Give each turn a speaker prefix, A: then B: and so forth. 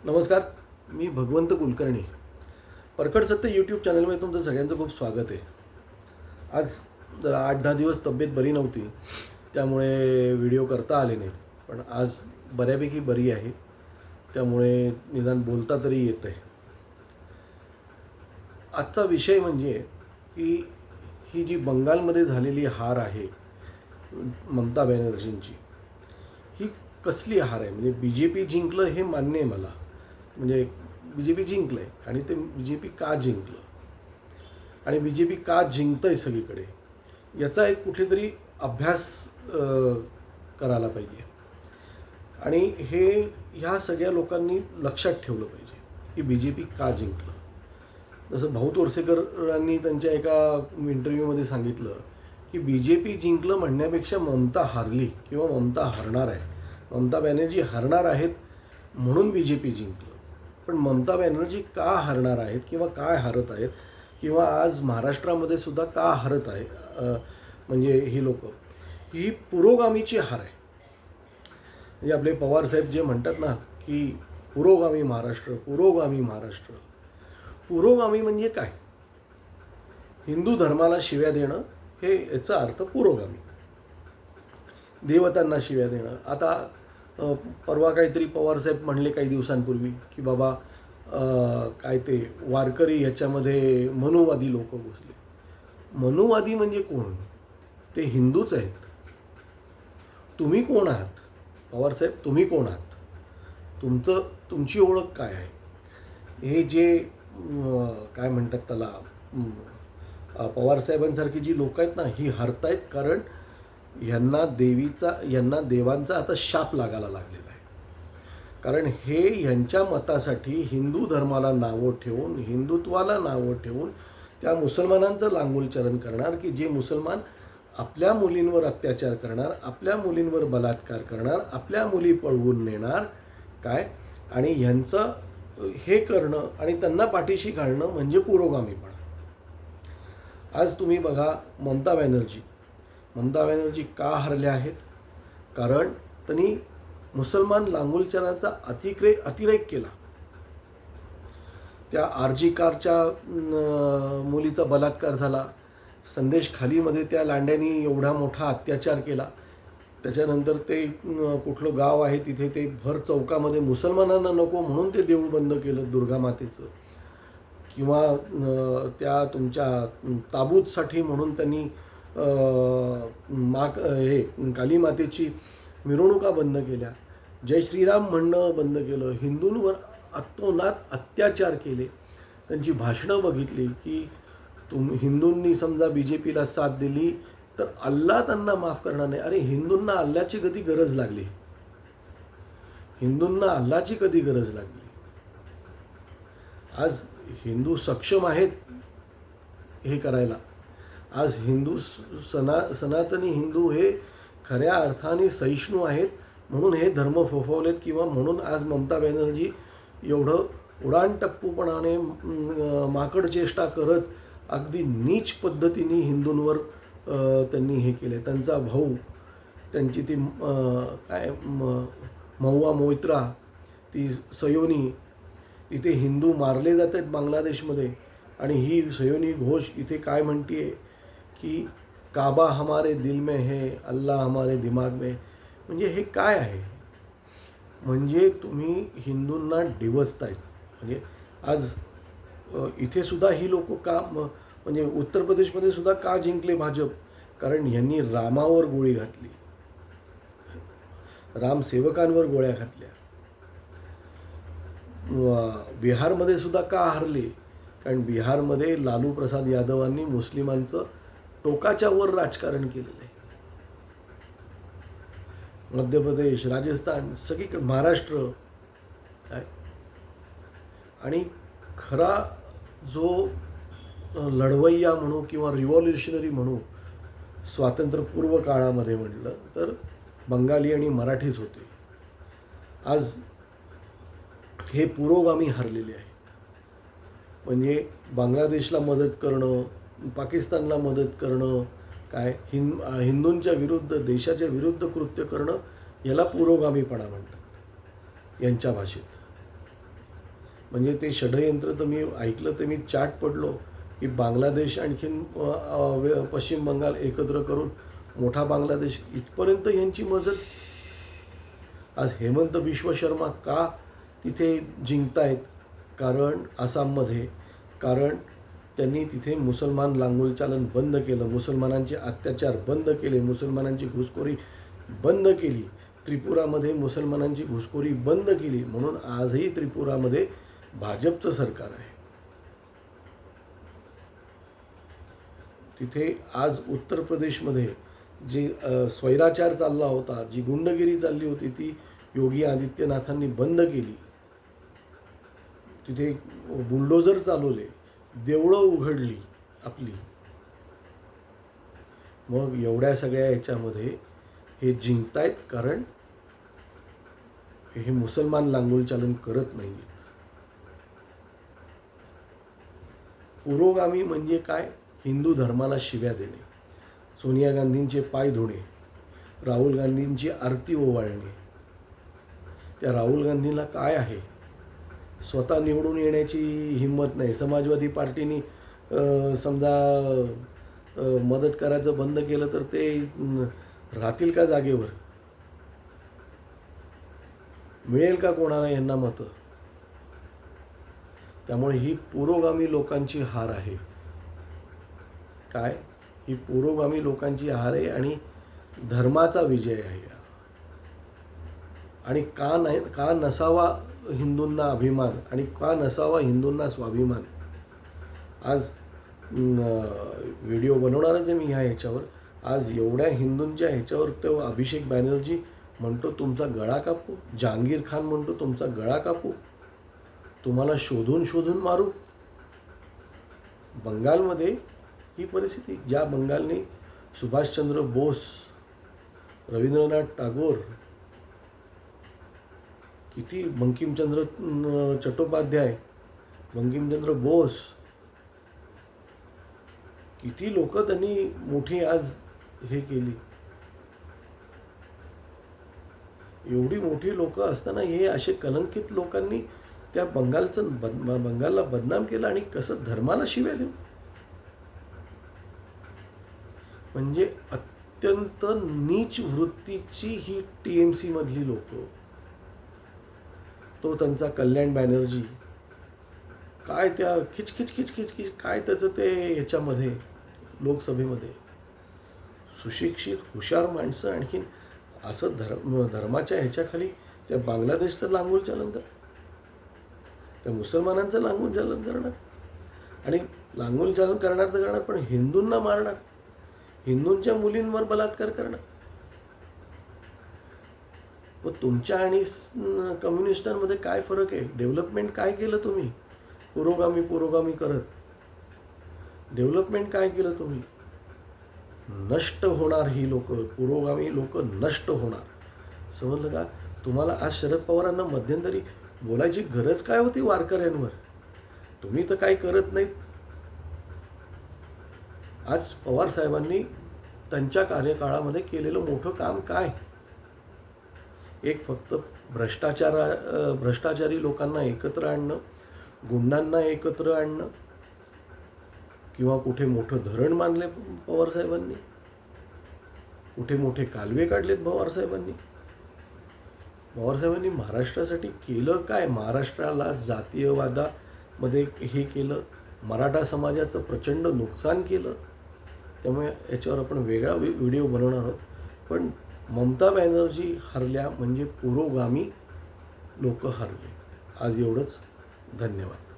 A: नमस्कार. मी भगवंत कुलकर्णी. परखड सत्य यूट्यूब चॅनलमध्ये तुमचं सगळ्यांचं खूप स्वागत आहे. आज जरा 8-10 दिवस तब्येत बरी नव्हती, त्यामुळे व्हिडिओ करता आले नाहीत. पण आज बऱ्यापैकी बरी आहे, त्यामुळे निदान बोलता तरी येतं आहे. आजचा विषय म्हणजे की ही जी बंगालमध्ये झालेली हार आहे ममता बॅनर्जींची, ही कसली हार आहे? म्हणजे बी जे पी जिंकलं हे मान्य आहे मला. म्हणजे बी जे पी जिंकलं आहे आणि ते बी जे पी का जिंकलं आणि बी जे पी का जिंकतं आहे सगळीकडे, याचा एक कुठेतरी अभ्यास करायला पाहिजे. आणि हे ह्या सगळ्या लोकांनी लक्षात ठेवलं पाहिजे की बी जे पी का जिंकलं. जसं भाऊ तोरसेकरांनी त्यांच्या एका इंटरव्ह्यूमध्ये सांगितलं की बी जे पी जिंकलं म्हणण्यापेक्षा ममता हारली किंवा ममता हरणार आहे. ममता बॅनर्जी हरणार आहेत म्हणून बी जे पी जिंकलं. पण ममता बॅनर्जी का हरणार आहेत किंवा काय हरत आहेत किंवा आज महाराष्ट्रामध्ये सुद्धा का हरत आहे, म्हणजे ही लोक, ही पुरोगामीची हार आहे. म्हणजे आपले पवारसाहेब जे म्हणतात ना की पुरोगामी महाराष्ट्र, पुरोगामी महाराष्ट्र. पुरोगामी म्हणजे काय? हिंदू धर्माला शिव्या देणं हे याचा अर्थ पुरोगामी. देवतांना शिव्या देणं. आता परवा काहीतरी पवारसाहेब म्हणले काही दिवसांपूर्वी की बाबा काय ते वारकरी ह्याच्यामध्ये मनुवादी लोक घुसले. मनुवादी म्हणजे कोण? ते हिंदूच आहेत. तुम्ही कोण आहात पवारसाहेब? तुम्ही कोण आहात? तुमची ओळख काय आहे? हे जे काय म्हणतात त्याला, पवारसाहेबांसारखी जी लोक आहेत ना, ही हरतायत कारण यांना देवांचा आता शाप लागायला लागलेला आहे. कारण हे यांच्या मतासाठी हिंदू धर्माला नावं ठेवून, हिंदुत्वाला नावं ठेवून त्या मुसलमानांचं लांगुलचरण करणार की जे मुसलमान आपल्या मुलींवर अत्याचार करणार, आपल्या मुलींवर बलात्कार करणार, आपल्या मुली पळवून नेणार काय, आणि ह्यांचं हे करणं आणि त्यांना पाठीशी घालणं म्हणजे पुरोगामीपणा. आज तुम्ही बघा, ममता बॅनर्जी का हरल्या आहेत? कारण त्यांनी मुसलमान लांगुलचराचा अतिरेक केला. त्या आरजी कारच्या मुलीचा बलात्कार झाला. संदेश खालीमध्ये त्या लांड्यांनी एवढा मोठा अत्याचार केला. त्याच्यानंतर ते कुठलं गाव आहे तिथे ते भर चौकामध्ये मुसलमानांना नको म्हणून ते देऊळ बंद केलं दुर्गा मातेचं. किंवा त्या तुमच्या ताबूतसाठी म्हणून त्यांनी काली मातेची मिरवणुका बंद केल्या. जय श्रीराम म्हणणं बंद केलं. हिंदूंवर अतोनात अत्याचार केले. त्यांची भाषणं बघितली की हिंदूंनी समजा बी जे पीला साथ दिली तर अल्लाह त्यांना माफ करणार नाही. अरे, हिंदूंना अल्लाची कधी गरज लागली? हिंदूंना अल्लाची कधी गरज लागली? आज हिंदू सक्षम आहेत हे करायला. आज सनातनी हिंदू हे खऱ्या अर्थाने सहिष्णू आहेत म्हणून हे धर्म फोफवलेत, किंवा म्हणून आज ममता बॅनर्जी एवढं उडाणटप्पूपणाने माकडचेष्टा करत अगदी नीच पद्धतीने हिंदूंवर त्यांनी हे केले. त्यांचा भाऊ, त्यांची ती महुआ मोइत्रा, ती सयोनी, इथे हिंदू मारले जात आहेत बांगलादेशमध्ये, आणि ही सयोनी घोष इथे काय म्हणते की काबा हमारे दिल में है, अल्लाह हमारे दिमाग में. म्हणजे हे काय आहे? म्हणजे तुम्ही हिंदूंना डिवचतायत. म्हणजे आज इथे सुद्धा ही लोक का, म्हणजे उत्तर प्रदेशमध्ये सुद्धा का जिंकले भाजप? कारण यांनी रामावर गोळी घातली, रामसेवकांवर गोळ्या घातल्या. बिहारमध्ये सुद्धा का हरले? कारण बिहारमध्ये लालू प्रसाद यादवांनी मुस्लिमांचं टोकाच्या वर राजकारण केलेलं आहे. मध्य प्रदेश, राजस्थान, सगळीकडे, महाराष्ट्र काय. आणि खरा जो लढवय्या म्हणू किंवा रिव्हॉल्युशनरी म्हणू स्वातंत्र्यपूर्व काळामध्ये म्हटलं तर बंगाली आणि मराठीच होते. आज हे पुरोगामी हरलेले आहेत. म्हणजे बांगलादेशला मदत करणं, पाकिस्तानला मदत करणं, काय हिंदूंच्या विरुद्ध, देशाच्या विरुद्ध कृत्य करणं, याला पुरोगामीपणा म्हणतात यांच्या भाषेत. म्हणजे ते षडयंत्र तर मी ऐकलं, ते मी चाट पडलो की बांगलादेश आणखीन पश्चिम बंगाल एकत्र करून मोठा बांगलादेश, इथपर्यंत यांची मजल. आज हेमंत विश्व शर्मा का तिथे जिंकतायत? कारण आसाममध्ये, कारण त्यांनी तिथे मुसलमान लांगुलचालन बंद केलं, मुसलमानांचे अत्याचार बंद केले, मुसलमानांची घुसखोरी बंद केली, त्रिपुरामध्ये मुसलमानांची घुसखोरी बंद केली. म्हणून आजही त्रिपुरामध्ये भाजपचं सरकार आहे. तिथे आज उत्तर प्रदेशमध्ये जी स्वैराचार चालला होता, जी गुंडगिरी चालली होती, ती योगी आदित्यनाथांनी बंद केली. तिथे बुलडोजर चालवले, देवळं उघडली आपली. मग एवढ्या सगळ्या याच्यामध्ये हे जिंकतायत कारण हे मुसलमान लांगुलचालन करत नाहीत. पुरोगामी म्हणजे काय? हिंदू धर्माला शिव्या देणे, सोनिया गांधींचे पाय धुणे, राहुल गांधींची आरती ओवाळणे. त्या राहुल गांधींना काय आहे? स्वतः निवडून येण्याची हिंमत नाही. समाजवादी पार्टीने समजा मदत करायचं बंद केलं तर ते राहतील का जागेवर? मिळेल का कोणाला यांना मतं? त्यामुळे ही पुरोगामी लोकांची हार आहे. काय? ही पुरोगामी लोकांची हार आहे आणि धर्माचा विजय आहे. आणि का नसावा हिंदूंना अभिमान आणि का नसावा हिंदूंना स्वाभिमान? आज व्हिडिओ बनवणारच आहे मी ह्याच्यावर. आज एवढ्या हिंदूंच्या ह्याच्यावर तो अभिषेक बॅनर्जी म्हणतो तुमचा गळा कापू, जहांगीर खान म्हणतो तुमचा गळा कापू, तुम्हाला शोधून शोधून मारू. बंगालमध्ये ही परिस्थिती, ज्या बंगालने सुभाषचंद्र बोस, रवींद्रनाथ टागोर, किती बंकिमचंद्र चट्टोपाध्याय, बंकिमचंद्र बोस, किती लोक त्यांनी मोठी आज हे केली. एवढी मोठी लोक असताना हे असे कलंकित लोकांनी त्या बंगालला बदनाम केलं आणि कसं धर्माला शिव्या देऊ. म्हणजे अत्यंत नीच वृत्तीची ही TMC मधली लोक. तो त्यांचा कल्याण बॅनर्जी, काय त्या खिचखिच काय त्याचं ते ह्याच्यामध्ये लोकसभेमध्ये सुशिक्षित हुशार माणसं आणखीन असं धर्माच्या ह्याच्याखाली त्या बांगलादेशचं लांगूल चालन कर, त्या मुसलमानांचं लांगूल चालन करणार आणि लांगूल चालन करणार तर करणार, पण हिंदूंना मारणार, हिंदूंच्या मुलींवर बलात्कार करणार. मग तुमच्या आणि कम्युनिस्टांमध्ये काय फरक आहे? डेव्हलपमेंट काय केलं तुम्ही? पुरोगामी करत डेव्हलपमेंट काय केलं तुम्ही? नष्ट होणार ही लोक, पुरोगामी लोक नष्ट होणार. समजलं का? तुम्हाला आज शरद पवारांना मध्यंतरी बोलायची गरज काय होती वारकऱ्यांवर? तुम्ही तर काही करत नाहीत. आज पवार साहेबांनी त्यांच्या कार्यकाळामध्ये केलेलं मोठं काम काय? एक फक्त भ्रष्टाचारी लोकांना एकत्र आणणं, गुंडांना एकत्र आणणं, किंवा कुठे मोठं धरण बांधले पवारसाहेबांनी, कुठे मोठे कालवे काढलेत पवारसाहेबांनी. पवारसाहेबांनी महाराष्ट्रासाठी केलं काय? महाराष्ट्राला जातीयवादामध्ये हे केलं, मराठा समाजाचं प्रचंड नुकसान केलं. त्यामुळे याच्यावर आपण वेगळा व्हिडिओ बनवणार आहोत. पण ममता बॅनर्जी हरल्या म्हणजे पुरोगामी लोक हरले. आज एवढंच. धन्यवाद.